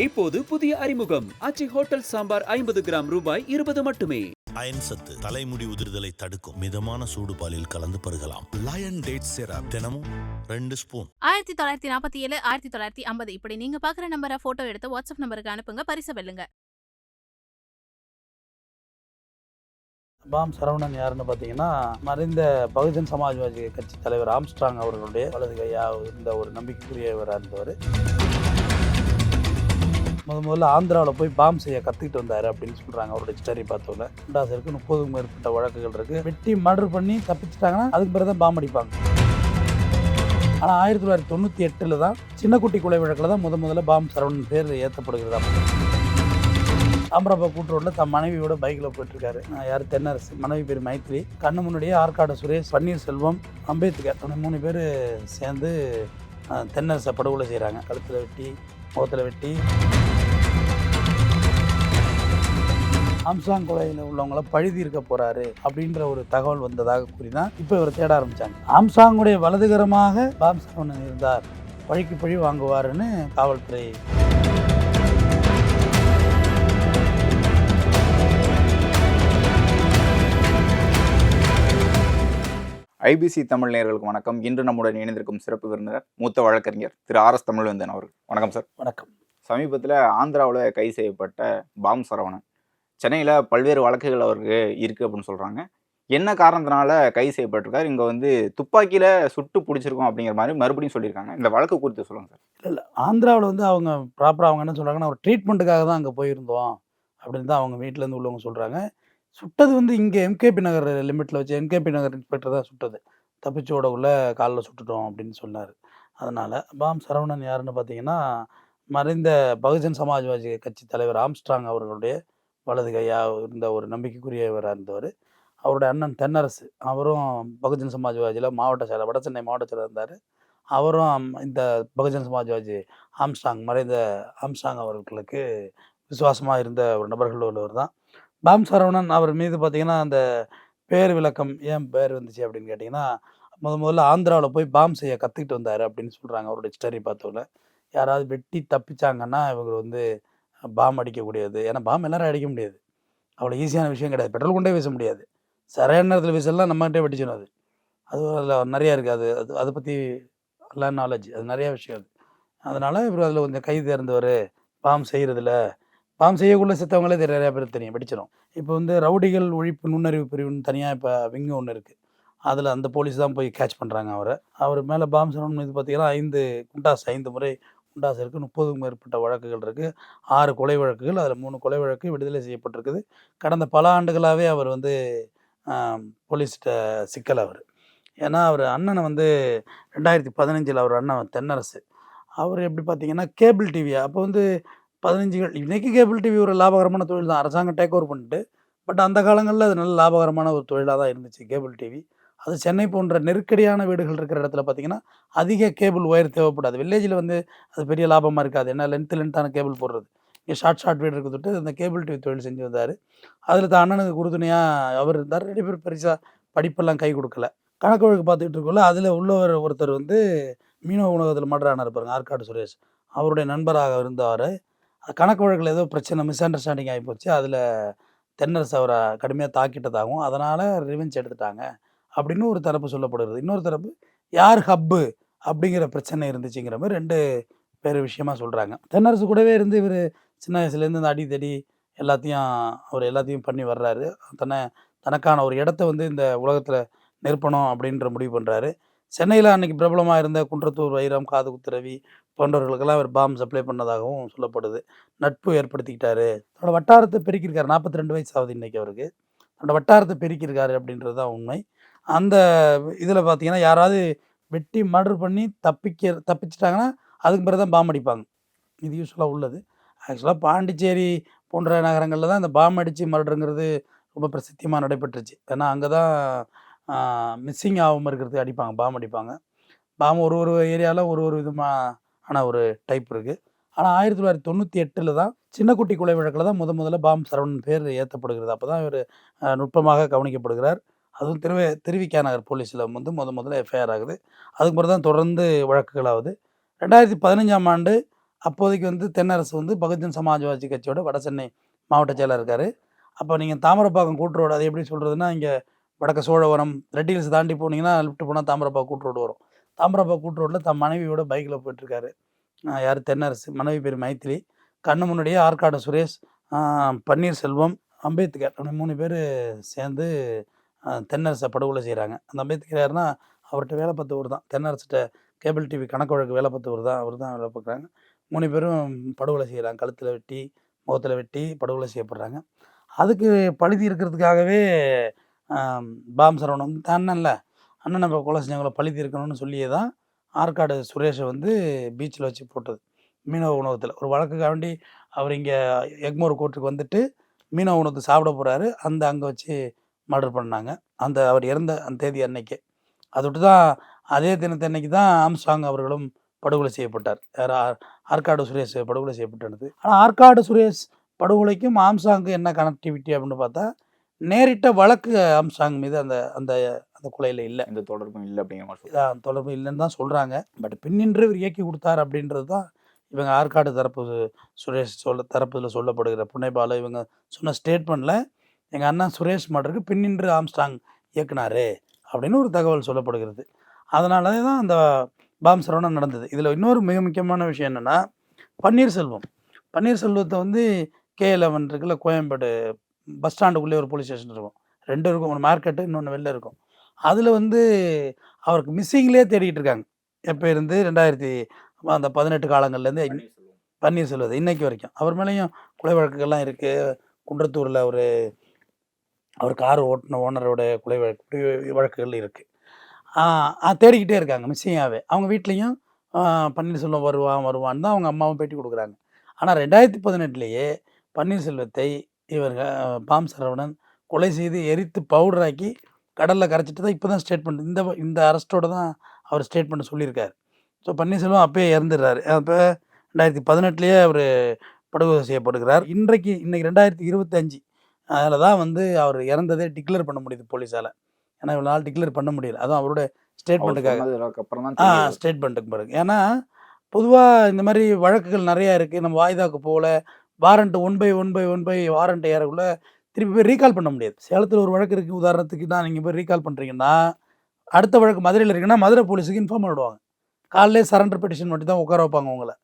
இப்போது புதிய அறிமுகம் ஆச்சி ஹோட்டல் சாம்பார் 50 கிராம் ரூபாய் 20 மட்டுமே. அயன் சத்து தலைமுடி உதிர்தலை தடுக்கும். மிதமான சூடு பாலில் கலந்து பருகலாம். லயன் டேட் சிரப் தினமும் 2 ஸ்பூன். 1947 1950 இப்படி நீங்க பாக்குற நம்பரை போட்டோ எடுத்து வாட்ஸ்அப் நம்பருக்கு அனுப்புங்க, பரிசு வெல்லுங்க. பாம் சரவணன் யாருன்னு பார்த்தீங்கன்னா, மறைந்த பகுஜன் சமாஜ்வாதி கட்சி தலைவர் ஆம்ஸ்ட்ராங் அவர்களுடைய வலது கையாக இருந்த ஒரு நம்பிக்கைக்குரியவராக இருந்தவர். முதல்ல ஆந்திராவில் போய் பாம் செய்ய கற்றுக்கிட்டு வந்தார் அப்படின்னு சொல்கிறாங்க. அவருடைய ஸ்டோரி பார்த்தோம்ல குண்டாசருக்கு 30க்கும் மேற்பட்ட வழக்குகள் இருக்குது. வெட்டி மர்டர் பண்ணி தப்பிச்சிட்டாங்கன்னா அதுக்கு பிறகு தான் பாம் அடிப்பாங்க. ஆனால் 1998 தான் சின்னக்குட்டி கொலை வழக்கில் தான் முதல்ல பாம் சரவணன் பேர் ஏற்றப்படுகிறதா. தாம்பரப்பா கூட்டுரோட்டில் தன் மனைவியோட பைக்கில் போயிட்டுருக்காரு. யார் தென்னரசு, மனைவி பேர் மைத்ரி. கண்ணு முன்னாடியே ஆற்காடு சுரேஷ், பன்னீர்செல்வம், அம்பேத்கர் 3 பேர் சேர்ந்து தென்னரசை படுகொலை செய்கிறாங்க. கழுத்தில் வெட்டி, முகத்தில் வெட்டி. ஆம்ஸ்ட்ராங் கொலையில் உள்ளவங்கள பழுதி இருக்க போறாரு அப்படின்ற ஒரு தகவல் வந்ததாக கூறி தான் இப்போ இவர் தேட ஆரம்பிச்சாங்க. ஆம்ஸ்ட்ராங்குடைய வலதுகரமாக பாம் சரவணன் இருந்தார், பழிக்கு பழி வாங்குவாருன்னு காவல்துறை. ஐபிசி தமிழ் நேயர்களுக்கு வணக்கம். இன்று நம்முடன் இணைந்திருக்கும் சிறப்பு விருந்தினர் மூத்த வழக்கறிஞர் திரு ஆர்.எஸ். தமிழ்வேந்தன் அவர்கள். வணக்கம் சார். வணக்கம். சமீபத்தில் ஆந்திராவில் கைது செய்யப்பட்ட பாம் சரவணன் சென்னையில் பல்வேறு வழக்குகள் அவருக்கு இருக்குது அப்படின்னு சொல்கிறாங்க. என்ன காரணத்தினால கைது செய்யப்பட்டிருக்காரு, இங்கே வந்து துப்பாக்கியில் சுட்டு பிடிச்சிருக்கோம் அப்படிங்கிற மாதிரி மறுபடியும் சொல்லியிருக்காங்க. இந்த வழக்கு குறித்து சொல்லுங்கள் சார். இல்லை, ஆந்திராவில் வந்து அவங்க ப்ராப்பராக அவங்க என்ன சொல்கிறாங்கன்னா, ஒரு ட்ரீட்மெண்ட்டுக்காக தான் அங்கே போயிருந்தோம் அப்படின்னு தான் அவங்க வீட்டிலேருந்து உள்ளவங்க சொல்கிறாங்க. சுட்டது வந்து இங்கே எம்கேபி நகர் லிமிட்டில் வச்சு எம்கேபி நகர் இன்ஸ்பெக்டர் தான் சுட்டது. தப்பிச்சு ஓடக்குள்ள காலில் சுட்டுட்டோம் அப்படின்னு சொன்னார். அதனால் பாம் சரவணன் யாருன்னு பார்த்தீங்கன்னா, மறைந்த பகுஜன் சமாஜ்வாதி கட்சி தலைவர் ஆம்ஸ்ட்ராங் அவர்களுடைய வலது கையாக இருந்த ஒரு நம்பிக்கைக்குரியவராக இருந்தவர். அவருடைய அண்ணன் தென்னரசு, அவரும் பகுஜன் சமாஜ்வாதியில் மாவட்ட செயலர், வட சென்னை மாவட்ட செயலர் இருந்தார். அவரும் இந்த பகுஜன் சமாஜ்வாதி மறைந்த ஆம்ஸ்ட்ராங் அவர்களுக்கு விசுவாசமாக இருந்த ஒரு நபர்கள் உள்ளவர் தான் பாம் சரவணன். அவர் மீது பார்த்தீங்கன்னா, அந்த பேர் விளக்கம் ஏன் பேர் வந்துச்சு அப்படின்னு கேட்டிங்கன்னா, முதல்ல ஆந்திராவில் போய் பாம் செய்ய கற்றுக்கிட்டு வந்தார் அப்படின்னு சொல்கிறாங்க. அவருடைய ஸ்டோரி பார்த்தோம்ல, யாராவது வெட்டி தப்பிச்சாங்கன்னா இவங்க வந்து பாம் அடிக்கக்கூடியது. ஏன்னா பாம் எல்லாரும் அடிக்க முடியாது, அவ்வளோ ஈஸியான விஷயம் கிடையாது. பெட்ரோல் கொண்டே வீச முடியாது, சரியான நேரத்தில் வீசலாம் நம்மகிட்டே வெடிச்சிடும். அது அதில் நிறையா இருக்குது. அதை பற்றி எல்லாம் நாலேஜ், அது நிறையா விஷயம் அது. அதனால் இவர் அதில் கொஞ்சம் கை தேர்ந்தவர். பாம் செய்கிறதில்ல, பாம் செய்யக்குள்ள செத்தவங்களே நிறையா பேர் தெரியும், வெடிச்சிடும். இப்போ வந்து ரவுடிகள் ஒழிப்பு நுண்ணறிவு பிரிவுன்னு தனியாக இப்போ விங்கு ஒன்று இருக்குது. அதில் அந்த போலீஸ் தான் போய் கேட்ச் பண்ணுறாங்க அவரை. அவர் மேலே பாம் சரவணன் மீது பார்த்தீங்கன்னா 5 முறை குண்டாஸ் இருக்குது. 30க்கும் மேற்பட்ட வழக்குகள் இருக்குது. 6 கொலை வழக்குகள், அதில் 3 கொலை வழக்கு விடுதலை செய்யப்பட்டிருக்குது. கடந்த பல ஆண்டுகளாகவே அவர் வந்து போலீஸ்கிட்ட சிக்கல். அவர் ஏன்னா அவர் அண்ணனை வந்து 2015 அவர் அண்ணன் தென்னரசு அவர் எப்படி பார்த்தீங்கன்னா கேபிள் டிவியா அப்போ வந்து 15 இன்றைக்கி கேபிள் டிவி ஒரு லாபகரமான தொழில் தான், அரசாங்கம் டேக் ஓவர் பண்ணிட்டு. பட் அந்த காலங்களில் அது நல்ல லாபகரமான ஒரு தொழிலாக தான் இருந்துச்சு கேபிள் டிவி. அது சென்னை போன்ற நெருக்கடியான வீடுகள் இருக்கிற இடத்துல பார்த்திங்கன்னா அதிக கேபிள் ஒயர் தேவைப்படாது. வில்லேஜில் வந்து அது பெரிய லாபமாக இருக்காது, ஏன்னா லென்த்தான கேபிள் போடுறது. இங்கே ஷார்ட் வீடு இருக்கிறது அந்த கேபிள் டிவி தொழில் செஞ்சு வந்தார். அதில் தான் அண்ணனுக்கு உறுதுணையாக அவர் இருந்தார். 2 பேர் பெருசாக படிப்பெல்லாம் கை கொடுக்கல. கணக்கு வழக்கு பார்த்துக்கிட்டு இருக்கோம்ல, அதில் உள்ளவர் ஒருத்தர் வந்து மீனவ உணவகத்தில் மர்டர் ஆனார் பாருங்க, ஆற்காடு சுரேஷ். அவருடைய நண்பராக இருந்தவர். கணக்கு வழக்கில் ஏதோ பிரச்சனை, மிஸ் அண்டர்ஸ்டாண்டிங் ஆகிப்போச்சு. அதில் தென்னரசு அவரை கடுமையாக தாக்கிட்டதாகவும் அதனால் ரிவெஞ்ச் எடுத்துட்டாங்க அப்படின்னு ஒரு தரப்பு சொல்லப்படுகிறது. இன்னொரு தரப்பு யார் ஹப்பு அப்படிங்கிற பிரச்சனை இருந்துச்சுங்கிற மாதிரி 2 பேர் விஷயமாக சொல்கிறாங்க. தென்னரசு கூடவே இருந்து இவர் சின்ன வயசுலேருந்து இந்த அடித்தடி எல்லாத்தையும் பண்ணி வர்றாரு. தனக்கான ஒரு இடத்த வந்து இந்த உலகத்தில் நிரப்பணும் அப்படின்ற முடிவு பண்ணுறாரு. சென்னையில் அன்றைக்கி பிரபலமாக இருந்த குன்றத்தூர் வைரம், காது குத்துரவி போன்றவர்களுக்கெல்லாம் அவர் பாம் சப்ளை பண்ணதாகவும் சொல்லப்படுது. நட்பு ஏற்படுத்திக்கிட்டாரு, தன்னோட வட்டாரத்தை பெருக்கியிருக்காரு. 42 வயசு ஆகுது இன்றைக்கி அவருக்கு. தன்னோட வட்டாரத்தை பெருக்கியிருக்காரு அப்படின்றது தான் உண்மை. அந்த இதில் பார்த்தீங்கன்னா, யாராவது வெட்டி மர்டர் பண்ணி தப்பிச்சிட்டாங்கன்னா அதுக்கு பிறகு தான் பாம் அடிப்பாங்க. இது யூஸ்வலாக உள்ளது. ஆக்சுவலாக பாண்டிச்சேரி போன்ற நகரங்களில் தான் இந்த பாம் அடித்து மர்டருங்கிறது ரொம்ப பிரசித்தியமாக நடைபெற்றுச்சு. ஏன்னா அங்கே தான் மிஸ்ஸிங் ஆகாமல் இருக்கிறதுக்கு அடிப்பாங்க, பாம் அடிப்பாங்க. பாம் ஒரு ஏரியாவில் ஒரு விதமான ஒரு டைப் இருக்குது. ஆனால் 1998 தான் சின்னக்குட்டி கொலை வழக்கில் தான் முதல்ல பாம் சரவணன் பேர் ஏற்றப்படுகிறது. அப்போ தான் இவர் நுட்பமாக கவனிக்கப்படுகிறார். அதுவும் திருவிக்கா நகர் போலீஸில் வந்து முதல்ல எஃப்ஐஆர் ஆகுது. அதுக்கு பிறகு தான் தொடர்ந்து வழக்குகள் ஆகுது. 2015ஆம் ஆண்டு அப்போதைக்கு வந்து தென்னரசு வந்து பகுஜன் சமாஜ்வாதி கட்சியோட வட சென்னை மாவட்ட செயலர் இருக்கார். அப்போ நீங்கள் தாமரப்பாக்கம் கூட்டுரோடு அது எப்படி சொல்கிறதுனா, இங்கே வடக்க சோழவரம் ரெட் ஹில்ஸ் தாண்டி போனீங்கன்னா லெஃப்ட் போனால் தாமரப்பாக்கம் கூட்டுரோடு வரும். தாமரப்பாக்கம் கூட்டுரோட்டில் தன் மனைவியோட பைக்கில் போயிட்டுருக்காரு. யார் தென்னரசு, மனைவி பேர் மைத்திலி. கண்ணு முன்னாடியே ஆற்காடு சுரேஷ், பன்னீர்செல்வம், அம்பேத்கர் அப்படி 3 பேர் சேர்ந்து தென்னரசை படுகொலை செய்கிறாங்க. அந்த அம்பேத்கர் யாருன்னா அவர்கிட்ட வேலை பார்த்தவர் தான். தென்னரசுகிட்ட கேபிள் டிவி கணக்கு வழக்கு வேலை பார்த்தவர் தான். அவர் தான் வேலை பார்க்குறாங்க. 3 பேரும் படுகொலை செய்கிறாங்க. கழுத்தில் வெட்டி, முகத்தில் வெட்டி படுகொலை செய்யப்படுறாங்க. அதுக்கு பழி தீர்க்கிறதுக்காகவே பாம் சரவணன் வந்து அண்ணன்ல அண்ணன் நம்ம கொலை செஞ்சவங்கள பழி தீர்க்கணும்னு சொல்லியே தான் ஆற்காடு சுரேஷை வந்து பீச்சில் வச்சு போட்டது. மீனவ உணவகத்தில் ஒரு வழக்குக்காக வேண்டி அவர் இங்கே எக்மோர் கோர்ட்டுக்கு வந்துட்டு மீனவ உணவகத்தை சாப்பிட போகிறாரு. அங்கே வச்சு மர்டர் பண்ணாங்க. அவர் இறந்த அந்த தேதி அன்னைக்கே. அதை விட்டு தான் அதே தினத்தன்னைக்கு தான் ஆம்ஸ்ட்ராங் அவர்களும் படுகொலை செய்யப்பட்டார். ஆற்காடு சுரேஷ் படுகொலை செய்யப்பட்டது. ஆனால் ஆற்காடு சுரேஷ் படுகொலைக்கும் ஆம்ஸ்ட்ராங்கும் என்ன கனெக்டிவிட்டி அப்படின்னு பார்த்தா, நேரிட்ட வழக்கு ஆம்ஸ்ட்ராங் மீது அந்த அந்த அந்த கொலையில் இல்லை. எந்த தொடர்பும் இல்லை அப்படிங்கிற மாதிரி தொடர்பு இல்லைன்னு தான் சொல்கிறாங்க. பட் பின்னின்று இவர் இயக்கி கொடுத்தார் அப்படின்றது தான் இவங்க ஆற்காடு தரப்பு சுரேஷ் தரப்புல சொல்லப்படுகிற புனைபால இவங்க சொன்ன ஸ்டேட்மெண்ட்டில் எங்கள் அண்ணன் சுரேஷ் மர்டருக்கு பின்னின்று ஆம்ஸ்ட்ராங் இயக்குனாரு அப்படின்னு ஒரு தகவல் சொல்லப்படுகிறது. அதனால தான் அந்த பாம் சரவணன் நடந்தது. இதில் இன்னொரு மிக முக்கியமான விஷயம் என்னென்னா, பன்னீர்செல்வத்தை வந்து K11 இருக்குல்ல, கோயம்பேடு பஸ் ஸ்டாண்டுக்குள்ளே ஒரு போலீஸ் ஸ்டேஷன் இருக்கும். 2 இருக்கும். ஒன்று மார்க்கெட்டு, இன்னொன்று வெளில இருக்கும். அதில் வந்து அவருக்கு மிஸ்ஸிங்லேயே தேடிட்டு இருக்காங்க. எப்போ இருந்து 2018 காலங்கள்லேருந்து பன்னீர்செல்வத்தை இன்னைக்கு வரைக்கும். அவர் மேலேயும் கொலை வழக்குகள்லாம் இருக்குது. குன்றத்தூரில் அவர் கார் ஓட்டின ஓனரோட கொலை வழக்குகள் இருக்குது. தேடிக்கிட்டே இருக்காங்க மிஸ்ஸிங்காகவே. அவங்க வீட்லேயும் பன்னீர்செல்வம் வருவான்னு தான் அவங்க அம்மாவும் பேட்டி கொடுக்குறாங்க. ஆனால் 2018 பன்னீர்செல்வத்தை இவங்க பாம் சரவணன் கொலை செய்து எரித்து பவுடராக்கி கடலில் கரைச்சிட்டு தான் இப்போ தான் ஸ்டேட்மெண்ட் இந்த அரெஸ்ட்டோடு தான் அவர் ஸ்டேட்மெண்ட் சொல்லியிருக்காரு. ஸோ பன்னீர்செல்வம் அப்பயே இறந்துடுறாரு. அப்போ 2018 அவர் படுகொலை செய்யப்படுகிறார். இன்னைக்கு 2025 அதில் தான் வந்து அவர் இறந்ததே டிக்ளேர் பண்ண முடியுது போலீஸால். ஏன்னா இவ்வளோ நாள் டிக்ளேர் பண்ண முடியல. அதுவும் அவருடைய ஸ்டேட்மெண்ட்டுக்கு பிறகு. ஏன்னா பொதுவாக இந்த மாதிரி வழக்குகள் நிறையா இருக்குது. நம்ம வாய்தாக்கு போகல, வாரண்ட் 1/1 வாரண்ட் ஏறக்குள்ள திருப்பி போய் ரீகால் பண்ண முடியாது. சேலத்தில் ஒரு வழக்கு இருக்குது உதாரணத்துக்கு தான். நீங்கள் போய் ரீகால் பண்ணுறீங்கன்னா, அடுத்த வழக்கு மதுரையில் இருக்குன்னா மதுரை போலீஸுக்கு இன்ஃபார்ம் பண்ணிவிடுவாங்க. காலையிலே சரண்டர் பெட்டிஷன் மட்டும் தான் உட்கார வைப்பாங்க உங்களை.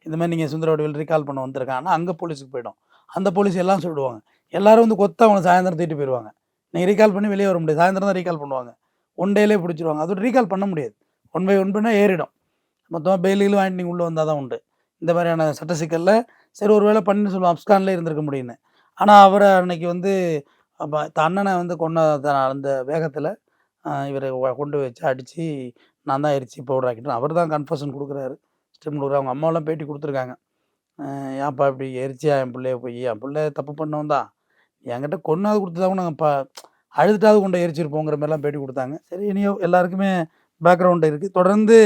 இந்த மாதிரி நீங்கள் சுந்தரவடிவில் ரீகால் பண்ண வந்திருக்காங்கன்னா அங்கே போலீஸுக்கு போய்டும். அந்த போலீஸ் எல்லாம் சொல்லிடுவாங்க. எல்லோரும் வந்து கொத்த அவங்களை சாயந்தரம் தூக்கிட்டு போயிடுவாங்க. நீங்கள் ரீகால் பண்ணி வெளியே வர முடியாது. சாயந்தரம் தான் ரீகால் பண்ணுவாங்க. 1 டேலே பிடிச்சிருவாங்க. அதோட ரீகால் பண்ண முடியாது. 1/1 ஏறிடும். மொத்தமாக பெயிலும் வாங்கிட்டு நீங்கள் உள்ளே வந்தால் தான் உண்டு. இந்த மாதிரியான சட்ட சிக்கலில் சரி ஒரு வேளை பன்னீர்செல்வம் அப்ஸ்கான்லேயே இருந்திருக்க முடியும்னு. ஆனால் அவரை அன்னைக்கு வந்து அண்ணனை வந்து அந்த வேகத்தில் இவரை கொண்டு வச்சு அடித்து நான் தான் எரிச்சு பவுடர் ஆக்கிட்டேன். அவர் தான் கன்ஃபர்ஷன் கொடுக்குறாரு, ஸ்டெம் கொடுக்குறாரு. அவங்க அம்மாவெல்லாம் பேட்டி கொடுத்துருக்காங்க. ஏன்ப்பா இப்படி எரிச்சியா என் பிள்ளைய போய், என் பிள்ளை தப்பு பண்ணவன் தான், என்கிட்ட கொண்டாவது கொடுத்ததாகவும் நாங்கள் அழுதுட்டாவது கொண்டு எரிச்சிருப்போங்கிற மாதிரிலாம் பேட்டி கொடுத்தாங்க. சரி இனியோ எல்லாருக்குமே பேக்ரவுண்டு இருக்குது. தொடர்ந்து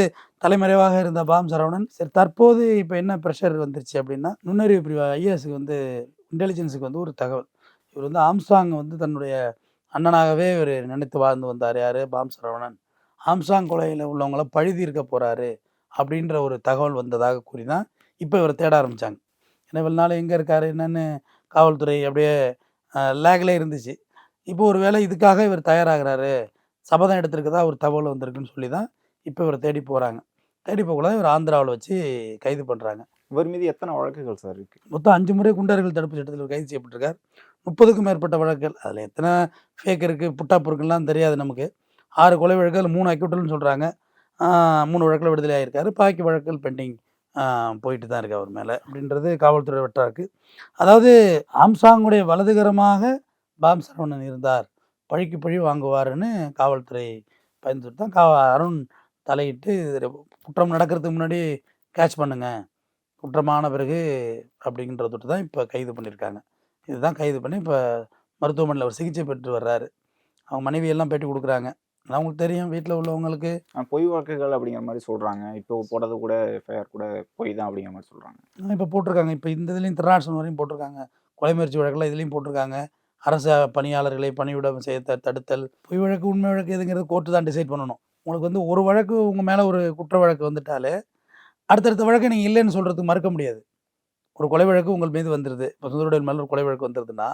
தலைமறைவாக இருந்த பாம் சரவணன் சரி தற்போது இப்போ என்ன ப்ரெஷர் வந்துருச்சு அப்படின்னா, நுண்ணறிவு பிரிவு ஐஏஎஸ்க்கு வந்து இன்டெலிஜென்ஸுக்கு வந்து ஒரு தகவல். இவர் வந்து ஆம்ஸ்ட்ராங் வந்து தன்னுடைய அண்ணனாகவே இவர் நினைத்து வாழ்ந்து வந்தார். யார்? பாம் சரவணன். ஆம்ஸ்ட்ராங் கொலையில் உள்ளவங்கள பழி தீர்க்க போகிறாரு அப்படின்ற ஒரு தகவல் வந்ததாக கூறி தான் இப்போ இவரை தேட ஆரம்பித்தாங்க. ஏன்னா இவ்வளோ நாள் எங்கே இருக்கார் என்னென்னு காவல்துறை அப்படியே லேக்லே இருந்துச்சு. இப்போ ஒரு வேளை இதுக்காக இவர் தயாராகிறாரு, சபதம் எடுத்திருக்கதா ஒரு தகவல் வந்திருக்குன்னு சொல்லி தான் இப்போ இவரை தேடி போகிறாங்க. தேடி போகக்கூடாது, இவர் ஆந்திராவில் வச்சு கைது பண்ணுறாங்க. இவர் மீது எத்தனை வழக்குகள் சார் இருக்குது? மொத்தம் 5 முறை குண்டர்கள் தடுப்பு சட்டத்தில் கைது செய்யப்பட்டிருக்கார். 30க்கும் மேற்பட்ட வழக்குகள். அதில் எத்தனை ஃபேக் இருக்குது, புட்டாப்பு இருக்குலாம் தெரியாது நமக்கு. 6 கொலை வழக்குகள், 3 அக்யூட்டல்னு சொல்கிறாங்க. 3 வழக்கில் விடுதலை ஆகியிருக்காரு. பாக்கி வழக்குகள் பெண்டிங் போயிட்டு தான் இருக்குது அவர் மேலே அப்படின்றது காவல்துறை வட்டாருக்கு. அதாவது ஆம்ஸ்ட்ராங்குடைய வலதுகரமாக பாம் சரவணன் இருந்தார், பழிக்கு பழி வாங்குவாருன்னு காவல்துறை பயந்துட்டு தான் அருண் தலையிட்டு குற்றம் நடக்கிறதுக்கு முன்னாடி கேட்ச் பண்ணுங்க, குற்றமான பிறகு அப்படின்றதுட்டு தான் இப்போ கைது பண்ணியிருக்காங்க. இதுதான் கைது பண்ணி இப்போ மருத்துவமனையில் அவர் சிகிச்சை பெற்று வர்றாரு. அவங்க மனைவியெல்லாம் பேட்டி கொடுக்குறாங்க. அவங்களுக்கு தெரியும் வீட்டில் உள்ளவங்களுக்கு. பொய் வழக்குகள் அப்படிங்கிற மாதிரி சொல்கிறாங்க. இப்போ போடுறது கூட எஃப்ஐஆர் கூட பொய் தான் அப்படிங்கிற மாதிரி சொல்கிறாங்க. இப்போ போட்டிருக்காங்க. இப்போ இந்த இதுலேயும் திருநாட்சன் வரையும் போட்டிருக்காங்க. கொலை முயற்சி வழக்கில் இதுலேயும் போட்டிருக்காங்க. அரசு பணியாளர்களை பணியிடம் செய்ய தடுத்தல். பொய் வழக்கு உண்மை வழக்கு எதுங்கிறது கோர்ட்டு தான் டிசைட் பண்ணணும். உங்களுக்கு வந்து ஒரு வழக்கு உங்கள் மேலே ஒரு குற்ற வழக்கு வந்துட்டாலே அடுத்தடுத்த வழக்கை நீங்கள் இல்லைன்னு சொல்கிறதுக்கு மறுக்க முடியாது. ஒரு கொலை வழக்கு உங்கள் மீது வந்துடுது, இப்போ சுந்தரவடிவேல் மேலே ஒரு கொலை வழக்கு வந்துடுதுன்னா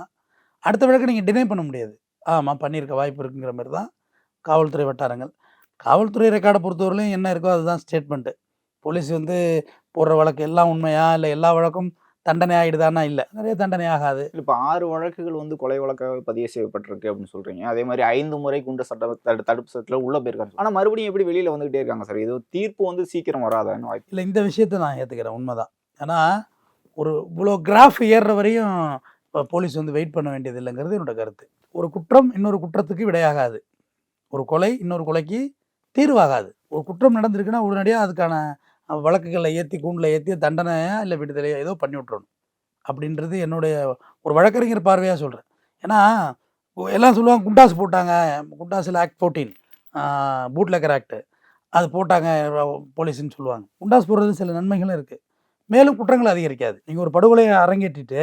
அடுத்த வழக்கை நீங்கள் டினை பண்ண முடியாது. ஆமாம், பண்ணியிருக்க வாய்ப்பு இருக்குங்கிற மாதிரி தான் காவல்துறை வட்டாரங்கள். காவல்துறை ரெக்கார்டை பொறுத்தவரையிலும் என்ன இருக்கோ அதுதான் ஸ்டேட்மெண்ட்டு. போலீஸ் வந்து போடுற வழக்கு எல்லாம் உண்மையா, இல்லை எல்லா வழக்கும் தண்டனை ஆகிடுதானா? இல்லை, நிறைய தண்டனை ஆகாது. இப்போ 6 வழக்குகள் வந்து கொலை வழக்காக பதிவு செய்யப்பட்டிருக்கு அப்படின்னு சொல்றீங்க. அதே மாதிரி 5 முறை குண்டர் சட்ட தடுப்பு சட்டத்தில் உள்ள போயிருக்காங்க. ஆனால் மறுபடியும் எப்படி வெளியில் வந்துகிட்டே இருக்காங்க சார்? இது தீர்ப்பு வந்து சீக்கிரம் வராதான்னு வாய்ப்பு இல்லை, இந்த விஷயத்தை நான் ஏற்றுக்கிறேன், உண்மைதான். ஏன்னா ஒரு இவ்வளோ கிராஃப் ஏறுற வரையும் போலீஸ் வந்து வெயிட் பண்ண வேண்டியது இல்லைங்கிறது என்னோட கருத்து. ஒரு குற்றம் இன்னொரு குற்றத்துக்கு விடையாகாது. ஒரு கொலை இன்னொரு கொலைக்கு தீர்வாகாது. ஒரு குற்றம் நடந்திருக்குன்னா உடனடியாக அதுக்கான வழக்குகளை ஏற்றி கூண்டில் ஏற்றி தண்டனையா இல்லை விடுதலையோ ஏதோ பண்ணி விட்றணும் அப்படின்றது என்னுடைய ஒரு வழக்கறிஞர் பார்வையாக சொல்கிறேன். ஏன்னா எல்லாம் சொல்லுவாங்க குண்டாஸ் போட்டாங்க, குண்டாஸில் ஆக்ட் 14 பூட்லெக்கர் ஆக்ட் அது போட்டாங்க போலீஸ்ன்னு சொல்லுவாங்க. குண்டாஸ் போடுறது சில நன்மைகளும் இருக்குது, மேலும் குற்றங்கள் அதிகரிக்காது. நீங்கள் ஒரு படுகொலையை அரங்கேற்றிட்டு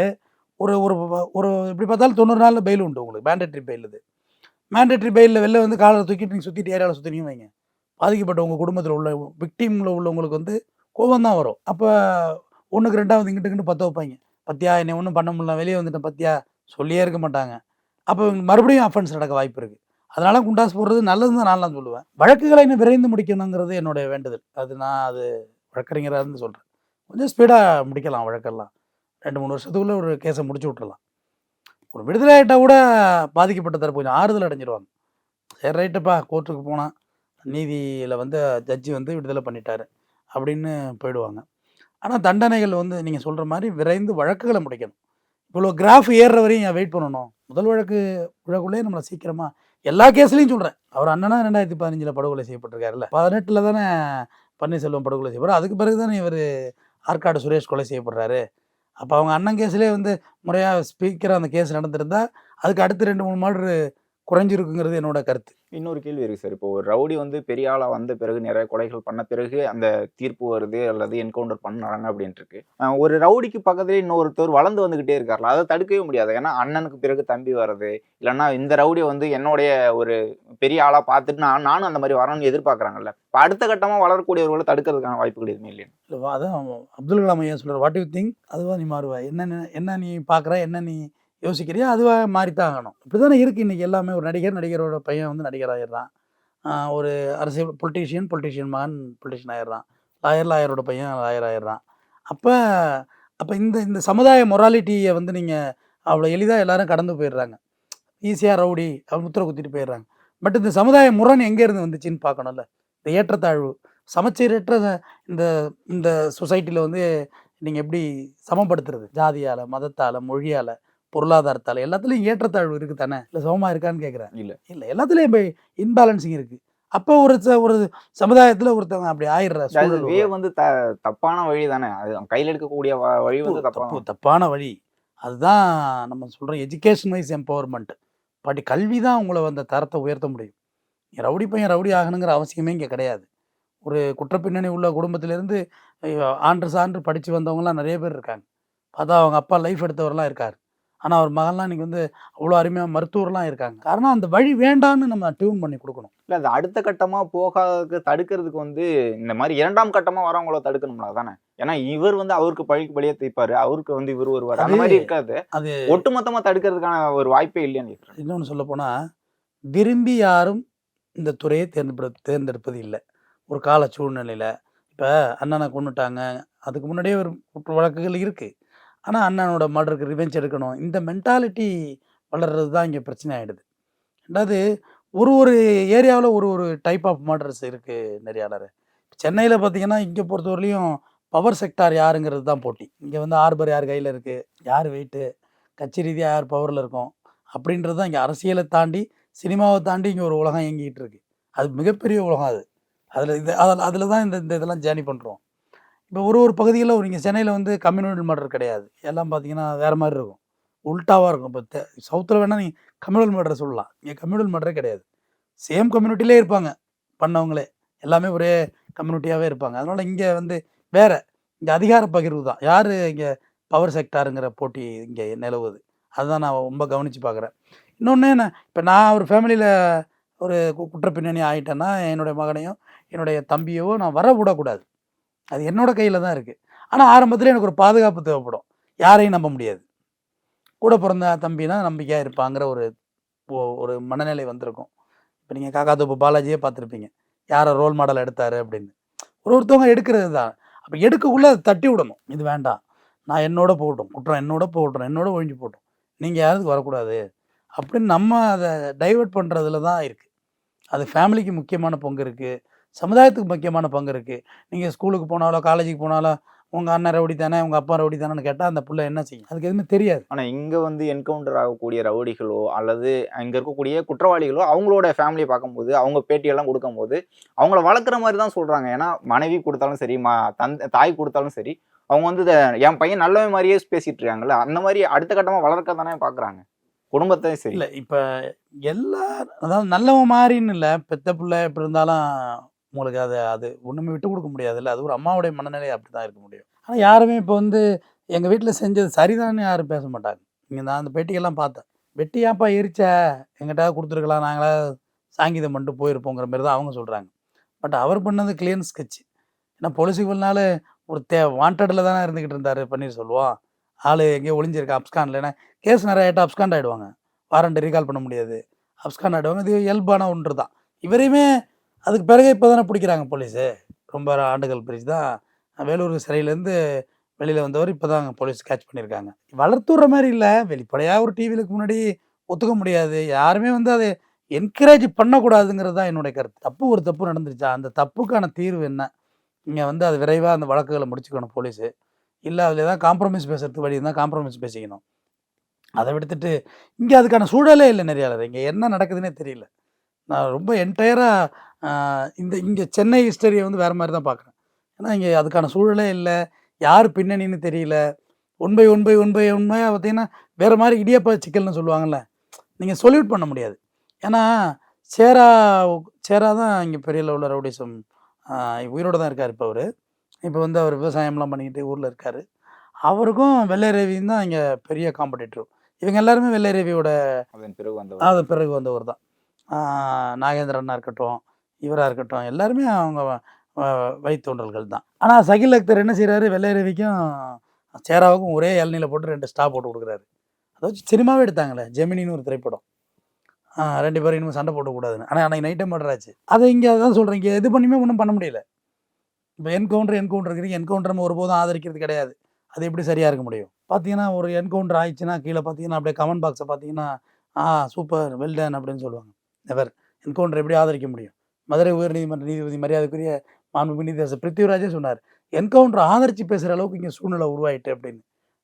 ஒரு ஒரு ஒரு எப்படி பார்த்தாலும் 90 நாளில் பெயில் உண்டு உங்களுக்கு, மேண்டேட்ரி பெயில். இது மேண்டேட்ரி பெயிலில் வெளில வந்து காலை தூக்கிட்டு நீங்கள் சுற்றிட்டு ஏரியாவில் சுற்றினீங்க வைங்க, பாதிக்கப்பட்ட உங்கள் குடும்பத்தில் உள்ள விக்டீமில் உள்ளவங்களுக்கு வந்து கோபம் தான் வரும். அப்போ 1க்கு 2வது இங்கிட்டு பற்ற வைப்பாங்க. பத்தியா என்னை ஒன்றும் பண்ண முடியல, வெளியே வந்துட்டேன் பத்தியா சொல்லியே இருக்க மாட்டாங்க. அப்போ மறுபடியும் அஃபென்ஸ் நடக்க வாய்ப்பு இருக்குது. அதனால் குண்டாஸ் போடுறது நல்லதுன்னு தான் நான் சொல்லுவேன். வழக்குகளை இன்னும் விரைந்து முடிக்கணுங்கிறது என்னுடைய வேண்டுதல். அது வழக்கறிஞராக இருந்து சொல்கிறேன். கொஞ்சம் ஸ்பீடாக முடிக்கலாம் வழக்கெல்லாம். 2-3 வருஷத்துக்குள்ளே ஒரு கேஸை முடிச்சு விட்டுறலாம். ஒரு விடுதலை ஆகிட்டால் கூட பாதிக்கப்பட்ட தரப்பு கொஞ்சம் ஆறுதல் அடைஞ்சிருவாங்க. சரி ரைட்டுப்பா, கோர்ட்டுக்கு போனால் நீதியில் வந்து ஜட்ஜி வந்து விடுதலை பண்ணிட்டாரு அப்படின்னு போயிடுவாங்க. ஆனால் தண்டனைகள் வந்து நீங்கள் சொல்கிற மாதிரி விரைந்து வழக்குகளை முடிக்கணும். இவ்வளோ கிராஃப் ஏறுற வரையும் ஏன் வெயிட் பண்ணணும்? முதல் வழக்கு விழக்குள்ளேயே நம்மளை சீக்கிரமாக எல்லா கேஸ்லையும் சொல்கிறேன். அவர் அண்ணனா 2015 படுகொலை செய்யப்பட்டிருக்காருல்ல, 18 தானே பன்னீர்செல்வம் படுகொலை செய்யப்படுறாரு. அதுக்கு பிறகு தானே இவர் ஆற்காடு சுரேஷ் கொலை செய்யப்படுறாரு. அப்போ அவங்க அண்ணன் கேஸ்லேயே வந்து முறையாக ஸ்பீக்கராக அந்த கேஸ் நடந்திருந்தா அதுக்கு அடுத்து 2-3 மர்டர் குறைஞ்சிருக்குங்கிறது என்னோட கருத்து. இன்னொரு கேள்வி இருக்குது சார். இப்போ ஒரு ரவுடி வந்து பெரிய ஆளாக வந்த பிறகு நிறைய கொலைகள் பண்ண பிறகு அந்த தீர்ப்பு வருது அல்லது என்கவுண்டர் பண்ணுறாங்க அப்படின்ட்டு இருக்கு. ஒரு ரவுடிக்கு பக்கத்துலேயே இன்னொருத்தர் வளர்ந்து வந்துக்கிட்டே இருக்காருல, அதை தடுக்கவே முடியாது. ஏன்னா அண்ணனுக்கு பிறகு தம்பி வர்றது, இல்லைன்னா இந்த ரவுடியை வந்து என்னுடைய ஒரு பெரிய ஆளாக பார்த்துட்டு நானும் அந்த மாதிரி வரணும்னு எதிர்பார்க்குறாங்கல்ல. இப்போ அடுத்த கட்டமாக வளரக்கூடியவர்களை தடுக்கிறதுக்கான வாய்ப்புகள் எதுவுமே இல்லையா? இல்லை, அதான் அப்துல் கலாம் ஐயா சொல்கிறார், வாட் யூ திங்க் அதுவாக நீ மாறுவா, என்ன நீ பார்க்குற, என்ன நீ யோசிக்கிறியா அதுவாக மாறித்தான் ஆகணும். இப்படி தானே இருக்குது இன்றைக்கி எல்லாமே. ஒரு நடிகரோட பையன் வந்து நடிகர் ஆகிடுறான், ஒரு அரசியல் பொலிட்டீஷியன் மகன் பொலிட்டீஷியன் ஆகிடுறான், லாயரோட பையன் லாயர் ஆகிடுறான். அப்போ இந்த இந்த சமுதாய மொராலிட்டியை வந்து நீங்கள் அவ்வளோ எளிதாக எல்லாரும் கடந்து போயிடுறாங்க. ஈஸியாக ரவுடி அவன் முத்திரை குத்திட்டு போயிடுறாங்க. பட் இந்த சமுதாய முரண் எங்கேருந்து வந்துச்சுன்னு பார்க்கணும்ல. இந்த ஏற்றத்தாழ்வு சமச்சீரற்ற இந்த இந்த சொசைட்டியில் வந்து நீங்கள் எப்படி சமப்படுத்துறது? ஜாதியால், மதத்தால், மொழியால், பொருளாதாரத்தால் எல்லாத்துலேயும் ஏற்றத்தாழ்வு இருக்குது தானே? இல்லை சமமாக இருக்கான்னு கேட்குறேன். இல்லை எல்லாத்துலேயும் இன்பேலன்சிங் இருக்குது. அப்போ ஒரு சமுதாயத்தில் ஒருத்தவங்க அப்படி ஆயிடுற சூழல் வந்து தப்பான வழி தானே. அது கையில் எடுக்கக்கூடிய வழி வந்து தப்பான வழி. அதுதான் நம்ம சொல்கிறோம் எஜுகேஷன் வைஸ் எம்பவர்மெண்ட். கல்வி தான் உங்களை அந்த தரத்தை உயர்த்த முடியும். ரவுடி பையன் ரவுடி ஆகணுங்கிற அவசியமே இங்கே கிடையாது. ஒரு குற்றப்பின்னணி உள்ள குடும்பத்திலேருந்து சான்று படித்து வந்தவங்கலாம் நிறைய பேர் இருக்காங்க. பார்த்தா அவங்க அப்பா லைஃப் எடுத்தவரெலாம் இருக்கார். ஆனால் அவர் மகன்லாம் இன்றைக்கி வந்து அவ்வளோ அருமையாக மருத்துவர்லாம் இருக்காங்க. காரணம் அந்த வழி வேண்டான்னு நம்ம டியூன் பண்ணி கொடுக்கணும். இல்லை, அது அடுத்த கட்டமாக போகாத தடுக்கிறதுக்கு வந்து இந்த மாதிரி 2ஆம் கட்டமாக வரவங்கள தடுக்கணும்ல தானே. ஏன்னா இவர் வந்து அவருக்கு பழிக்கு பழியை தைப்பார், அவருக்கு வந்து இவர் வருவார், அந்த மாதிரி இருக்காது. அது ஒட்டுமொத்தமாக தடுக்கிறதுக்கான ஒரு வாய்ப்பே இல்லைன்னு கேட்குறேன். இன்னொன்று சொல்ல போனால் விரும்பி யாரும் இந்த துறையை தேர்ந்தெடுப்பது இல்லை. ஒரு கால சூழ்நிலையில் இப்போ அண்ணனை கொண்டுட்டாங்க, அதுக்கு முன்னாடியே ஒரு குற்ற வழக்குகள் இருக்குது. ஆனால் அண்ணனோட மர்டருக்கு ரிவெஞ்ச் எடுக்கணும், இந்த மென்டாலிட்டி வளர்கிறது தான் இங்கே பிரச்சனை ஆகிடுது. ரெண்டாவது ஒரு ஏரியாவில் ஒரு டைப் ஆஃப் மர்டர்ஸ் இருக்குது நிறையாளர். சென்னையில் பார்த்திங்கன்னா இங்கே பொறுத்தவரையிலையும் பவர் செக்டார் யாருங்கிறது தான் போட்டி. இங்கே வந்து ஆர்பர் யார் கையில் இருக்குது, யார் வெயிட்டு, கட்சி ரீதியாக யார் பவரில் இருக்கும் அப்படின்றது தான் இங்கே. அரசியலை தாண்டி சினிமாவை தாண்டி இங்கே ஒரு உலகம் இயங்கிட்டு இருக்குது. அது மிகப்பெரிய உலகம். அதில் தான் இந்த இதெல்லாம் ஜேர்னி பண்ணுறோம். இப்போ ஒரு பகுதியில் நீங்கள் சென்னையில் வந்து கம்யூனல் மர்டர் கிடையாது, எல்லாம் பார்த்தீங்கன்னா வேறு மாதிரி இருக்கும், உல்ட்டாவாக இருக்கும். இப்போ சவுத்தில் வேணால் நீங்கள் கம்யூனல் மர்டரை சொல்லலாம், இங்கே கம்யூனல் மர்டரே கிடையாது. சேம் கம்யூனிட்டிலே இருப்பாங்க பண்ணவங்களே, எல்லாமே ஒரே கம்யூனிட்டியாகவே இருப்பாங்க. அதனால் இங்கே வந்து வேறு, இங்கே அதிகார பகிர்வு தான். யார் இங்கே பவர் செக்டாருங்கிற போட்டி இங்கே நிலவுது, அதுதான் நான் ரொம்ப கவனித்து பார்க்குறேன். இன்னொன்று, இப்போ நான் ஒரு ஃபேமிலியில் ஒரு குற்ற பின்னணி ஆகிட்டேன்னா என்னுடைய மகனையோ என்னுடைய தம்பியோ நான் வர விடக்கூடாது. அது என்னோட கையில் தான் இருக்குது. ஆனால் ஆரம்பத்தில் எனக்கு ஒரு பாதுகாப்பு தேவைப்படும். யாரையும் நம்ப முடியாது. கூட பிறந்த தம்பினா நம்பிக்கையாக இருப்பாங்கிற ஒரு ஒரு மனநிலை வந்திருக்கும். இப்போ நீங்கள் காக்காத்தோப்பு பாலாஜியே பார்த்துருப்பீங்க. யாரை ரோல் மாடல் எடுத்தார் அப்படின்னு. ஒருத்தவங்க எடுக்கிறது தான். அப்போ எடுக்கக்குள்ளே அதை தட்டி விடணும். இது வேண்டாம், நான் என்னோட போகட்டும், குற்றம் என்னோட போகட்டும், என்னோட ஒழிஞ்சு போகட்டும், நீங்கள் யாருக்கு வரக்கூடாது அப்படின்னு நம்ம அதை டைவெர்ட் பண்ணுறதுல தான் இருக்குது. அது ஃபேமிலிக்கு முக்கியமான பங்கு இருக்குது, சமுதாயத்துக்கு முக்கியமான பங்கு இருக்குது. நீங்கள் ஸ்கூலுக்கு போனாலோ காலேஜுக்கு போனாலோ உங்கள் அண்ணன் ரவுடி தானே உங்கள் அப்பா ரவுடி தானேன்னு கேட்டால் அந்த பிள்ளை என்ன செய்யும்? அதுக்கு எதுவுமே தெரியாது. ஆனா இங்க வந்து என்கவுண்டர் ஆகக்கூடிய ரவுடிகளோ அல்லது அங்க இருக்கக்கூடிய குற்றவாளிகளோ அவங்களோட ஃபேமிலியை பார்க்கும்போது அவங்க பேட்டியெல்லாம் கொடுக்கும்போது அவங்கள வளர்க்குற மாதிரி தான் சொல்றாங்க. ஏன்னா மனைவி கொடுத்தாலும் சரி தாய் கொடுத்தாலும் சரி அவங்க வந்து என் பையன் நல்லவன் மாதிரியே பேசிட்டு இருக்காங்கல்ல, அந்த மாதிரி அடுத்த கட்டமா வளர்க்க தானே பாக்குறாங்க குடும்பத்தையும் சரி. இல்லை இப்போ எல்லா அதாவது நல்லவன் மாதிரின்னு இல்லை, பெத்த பிள்ளை எப்படி இருந்தாலும் உங்களுக்கு அது அது ஒன்றுமே விட்டு கொடுக்க முடியாதுல்ல. அது ஒரு அம்மாவுடைய மனநிலை அப்படி தான் இருக்க முடியும். ஆனால் யாருமே இப்போ வந்து எங்கள் வீட்டில் செஞ்சது சரிதான்னு யாரும் பேச மாட்டாங்க. இங்கே நான் அந்த பேட்டியெல்லாம் பார்த்தேன். வெட்டியாப்பா எரிச்ச எங்கிட்ட கொடுத்துருக்கலாம், நாங்களா சாங்கிதம் பண்ணிட்டு போயிருப்போங்கிற மாதிரி தான் அவங்க சொல்கிறாங்க. பட் அவர் பண்ணது கிளியர் ஸ்கெட்ச். ஏன்னா பொலிசிபல்னால ஒரு வாண்டடில் தானே இருந்துக்கிட்டு இருந்தார் பன்னீர்செல்வம். ஆள் எங்கேயோ ஒளிஞ்சிருக்கா அப்ஸ்கான். இல்லைன்னா கேஸ் நிறைய ஆகிட்டா அப்ஸ்காண்ட் ஆகிடுவாங்க, வாரண்ட் ரீகால் பண்ண முடியாது, அப்ஸ்காண்ட் ஆகிடுவாங்க. இது இயல்பான ஒன்று தான். இவரையுமே அதுக்கு பிறகு இப்போ தானே பிடிக்கிறாங்க போலீஸு. ரொம்ப ஆண்டுகள் பிரிச்சு தான் வேலூர் சிறையிலேருந்து வெளியில் வந்தவர் இப்போ தான் போலீஸ் கேட்ச் பண்ணியிருக்காங்க. வளர்த்துற மாதிரி இல்லை, வெளிப்படையாக ஒரு டிவிலுக்கு முன்னாடி ஒத்துக்க முடியாது. யாருமே வந்து அதை என்கரேஜ் பண்ணக்கூடாதுங்கிறது தான் என்னுடைய கருத்து. ஒரு தப்பு நடந்துருச்சா, அந்த தப்புக்கான தீர்வு என்ன? இங்கே வந்து அது விரைவாக அந்த வழக்குகளை முடிச்சுக்கணும் போலீஸு. இல்லை அதில் ஏதாவது காம்ப்ரமைஸ் பேசுறதுக்கு வழி இருந்தால் காம்ப்ரமைஸ் பேசிக்கணும். அதை விடுத்துட்டு இங்கே அதுக்கான சூழலே இல்லை. நிறையா இங்கே என்ன நடக்குதுன்னே தெரியல. நான் ரொம்ப என்டையராக இங்கே சென்னை ஹிஸ்டரியை வந்து வேறு மாதிரி தான் பார்க்குறேன். ஏன்னா இங்கே அதுக்கான சூழலே இல்லை, யார் பின்னணின்னு தெரியல. உண்மையாக பார்த்தீங்கன்னா வேறு மாதிரி இடியப்ப சிக்கல்னு சொல்லுவாங்கள்ல, நீங்கள் சொல்யூட் பண்ண முடியாது. ஏன்னா சேரா தான் இங்கே பெரிய லெவலில் ரவுடிசம் உயிரோடு தான் இருக்கார். இப்போ வந்து அவர் விவசாயம்லாம் பண்ணிக்கிட்டு ஊரில் இருக்கார். அவருக்கும் வெள்ளை ரவியும் தான் இங்கே பெரிய காம்படிட்டர். இவங்க எல்லாருமே வெள்ளை ரவியோட அதன் பிறகு வந்தவர் தான். நாகேந்திரனா இருக்கட்டும், இவராக இருக்கட்டும், எல்லாருமே அவங்க வழித்தோன்றல்கள் தான். ஆனால் சகில் அக்தர் என்ன செய்கிறாரு, வெள்ளை ரவிக்கும் சேராவுக்கும் ஒரே இளநில போட்டு 2 ஸ்டாப் போட்டு கொடுக்குறாரு. அதாச்சும் சினிமாவே எடுத்தாங்களே ஜெமினின்னு ஒரு திரைப்படம், 2 பேரும் இனிமேல் சண்டை போடக்கூடாதுன்னு. ஆனால் அன்றைக்கி நைட்டே மர்டராச்சு. அதை இங்கே அதான் சொல்கிறேன், இங்கே எது பண்ணியுமே ஒன்றும் பண்ண முடியல. இப்போ என்கவுண்டர் இருக்கிறீங்க, என்கவுண்டர் நம்ம ஒருபோதும் ஆதரிக்கிறது கிடையாது. அது எப்படி சரியாக இருக்க முடியும்? பார்த்தீங்கன்னா ஒரு என்கவுண்டர் ஆயிடுச்சுன்னா கீழே பார்த்தீங்கன்னா அப்படியே கமெண்ட் பாக்ஸை பார்த்தீங்கன்னா சூப்பர் வெல்டன் அப்படின்னு சொல்லுவாங்க. நெவர். என்கவுண்டர் எப்படி ஆதரிக்க முடியும்? மதுரை உயர்நீதிமன்ற நீதிபதி மரியாதைக்குரிய மாண்புமிகு நீதியரசர் பிருத்திவிராஜே சொன்னார், என்கவுண்டர் ஆதரித்து பேசுகிற அளவுக்கு இங்கே சூழ்நிலை உருவாயிட்டு அப்படின்னு.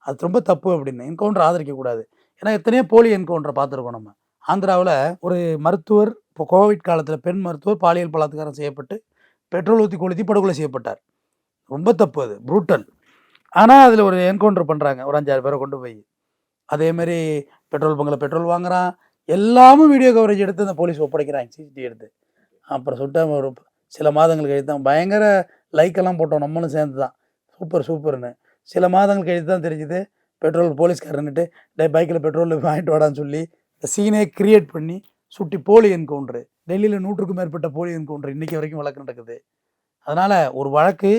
அது ரொம்ப தப்பு அப்படின்னு. என்கவுண்டர் ஆதரிக்கக்கூடாது. ஏன்னா எத்தனையோ போலி என்கவுண்டரை பார்த்துருக்கோம் நம்ம. ஆந்திராவில் ஒரு மருத்துவர் இப்போ கோவிட் காலத்தில் பெண் மருத்துவர் பாலியல் பலாத்காரம் செய்யப்பட்டு பெட்ரோல் ஊற்றி கொளுத்தி படுகொலை செய்யப்பட்டார். ரொம்ப தப்பு, அது ப்ரூட்டல். ஆனால் அதில் ஒரு என்கவுண்டர் பண்ணுறாங்க, ஒரு 5-6 பேரை கொண்டு போய். அதேமாரி பெட்ரோல் பங்கில் பெட்ரோல் வாங்குறான், எல்லாமும் வீடியோ கவரேஜ் எடுத்து அந்த போலீஸ் ஒப்படைக்கிறாங்க, சிசிடிவி எடுத்து. அப்புறம் ஒரு சில மாதங்கள் கழித்து தான் பயங்கர லைக்கெல்லாம் போட்டோம் நம்மளும் சேர்ந்து தான், சூப்பர்னு. சில மாதங்கள் கழித்து தான் தெரிஞ்சுது பெட்ரோல் போலீஸ்காரன்னுட்டு பைக்கில் பெட்ரோல் வாங்கிட்டு வாடான்னு சொல்லி இந்த சீனே கிரியேட் பண்ணி சுட்டி போலி என்கவுண்டரு. டெல்லியில் 100க்கும் மேற்பட்ட போலி என்கவுண்டர் இன்றைக்கி வரைக்கும் வழக்கு நடக்குது. அதனால் ஒரு வழக்கு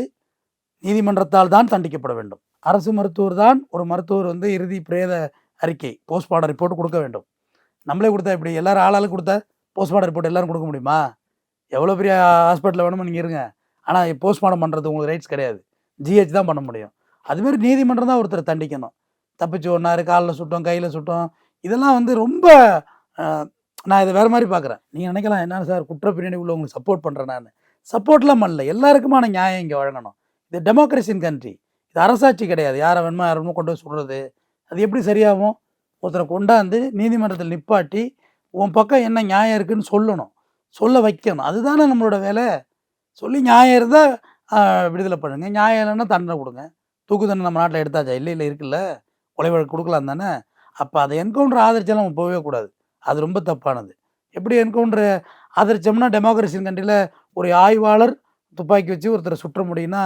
நீதிமன்றத்தால் தான் தண்டிக்கப்பட வேண்டும். அரசு மருத்துவர் தான் ஒரு மருத்துவர் வந்து இறுதி பிரேத அறிக்கை போஸ்ட்மார்ட்டம் ரிப்போர்ட் கொடுக்க வேண்டும். நம்மளே கொடுத்தா இப்படி எல்லாரும் ஆளாளுக்கு கொடுத்தா போஸ்ட்மார்ட்டம் ரிப்போர்ட் எல்லோரும் கொடுக்க முடியுமா? எவ்வளோ பெரிய ஹாஸ்பிட்டலில் வேணுமோ நீங்கள் இருங்க, ஆனால் போஸ்ட்மார்ட்டம் பண்ணுறது உங்களுக்கு ரைட்ஸ் கிடையாது. ஜிஹெச் தான் பண்ண முடியும். அதுமாரி நீதிமன்றம் தான் ஒருத்தரை தண்டிக்கணும். தப்பிச்சு ஒன்றாரு, காலில் சுட்டோம், கையில் சுட்டோம், இதெல்லாம் வந்து ரொம்ப நான் இதை வேறு மாதிரி பார்க்குறேன். நீங்கள் நினைக்கலாம் என்ன சார் குற்ற பின்னணி உள்ளவங்களுக்கு சப்போர்ட் பண்ணுறேன். நான் சப்போர்ட்லாம் பண்ணல, எல்லாருக்குமான நியாயம் இங்கே வழங்கணும். இது டெமோக்ரஸின் கண்ட்ரி, இது அரசாட்சி கிடையாது. யாரை வேணுமோ யாருமோ கொண்டு போய் சொல்கிறது அது எப்படி சரியாகும்? ஒருத்தரை கொண்டாந்து நீதிமன்றத்தில் நிப்பாட்டி உன் பக்கம் என்ன நியாயம் இருக்குதுன்னு சொல்லணும், சொல்ல வைக்கணும். அதுதானே நம்மளோட வேலை. சொல்லி நியாயம் இருந்தால் விடுதலை பண்ணுங்கள், நியாயம் இல்லைன்னா தண்டனை கொடுங்க. தூக்கு தண்டனை நம்ம நாட்டில் எடுத்தாச்சா? இல்லை இருக்குல்ல, கொலை வழக்கு கொடுக்கலாம் தானே. அப்போ அதை என்கவுண்டர் ஆதரிச்சாலும் நம்ம போகவே கூடாது, அது ரொம்ப தப்பானது. எப்படி என்கவுண்டர் ஆதரித்தோம்னா டெமோக்ரஸின் கண்ட்ரியில் ஒரு ஆய்வாளர் துப்பாக்கி வச்சு ஒருத்தரை சுற்ற முடியும்னா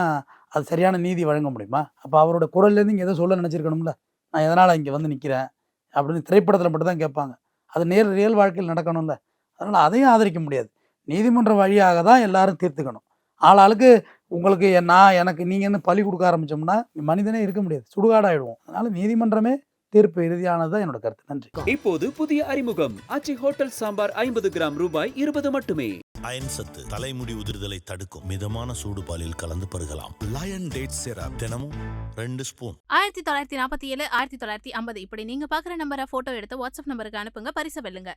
அது சரியான நீதி வழங்க முடியுமா? அப்போ அவரோட குரல்லேருந்து இங்கே எதோ சொல்ல நினச்சிருக்கணும்ல, நான் எதனால் இங்கே வந்து நிற்கிறேன் அப்படின்னு திரைப்படத்தில் மட்டும் தான் கேட்பாங்க. அது ரியல் வாழ்க்கையில் நடக்கணும்ல. அதனால் அதையும் ஆதரிக்க முடியாது. நீதிமன்ற வழியாக தான் எல்லாரும் தீர்த்துக்கணும். ஆளாளுக்கு உங்களுக்கு எனக்கு நீங்கன்னு பலி கொடுக்க ஆரம்பிச்சோம்னா மனிதனே இருக்க முடியாது, சுடுகாடாயிடுவோம். அதனால நீதிமன்றமே தீர்ப்பு இறுதியானதுதான் என்னோட கருத்து. நன்றி. இப்போது புதிய அறிமுகம் ஆச்சி ஹோட்டல் சாம்பார் 50 கிராம் ரூபாய் 20 மட்டுமே. அயன் சத்து தலைமுடி உதிர்தலை தடுக்கும். மிதமான சூடு பாலில் கலந்து பருகலாம். லயன் டேட் சிரப் தினமும் 2 ஸ்பூன். 1947 1950 இப்படி நீங்க பாக்குற நம்பரை போட்டோ எடுத்து வாட்ஸ்அப் நம்பருக்கு அனுப்புங்க, பரிசு வெல்லுங்க.